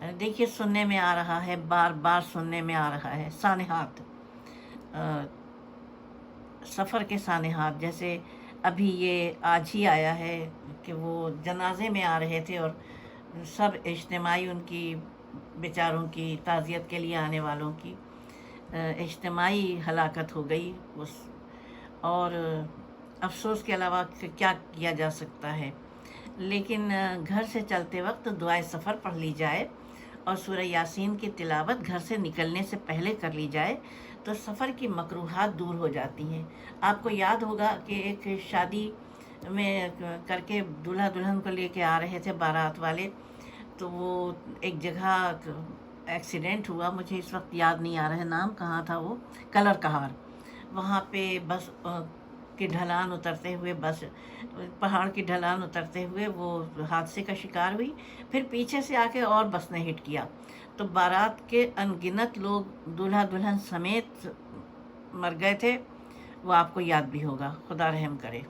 देखिए सुनने में आ रहा है, बार बार सुनने में आ रहा है सानेहात, अ, सफ़र के सानेहात। जैसे अभी ये आज ही आया है कि वो जनाजे में आ रहे थे और सब इज्तिमाई उनकी बेचारों की ताज़ियत के लिए आने वालों की इज्तिमाई हलाकत हो गई उस। और अफ़सोस के अलावा क्या किया जा सकता है। लेकिन घर से चलते वक्त दुआए सफ़र पढ़ ली जाए और सूरह यासीन की तिलावत घर से निकलने से पहले कर ली जाए तो सफ़र की मकरूहात दूर हो जाती हैं। आपको याद होगा कि एक शादी में करके दूल्हा दुल्हन को लेके आ रहे थे बारात वाले, तो वो एक जगह एक्सीडेंट हुआ, मुझे इस वक्त याद नहीं आ रहा है नाम, कहाँ था वो, कलर कहार। वहाँ पे बस की ढलान उतरते हुए, बस पहाड़ की ढलान उतरते हुए वो हादसे का शिकार हुई। फिर पीछे से आके और बस ने हिट किया, तो बारात के अनगिनत लोग दूल्हा दुल्हन समेत मर गए थे। वो आपको याद भी होगा, खुदा रहम करे।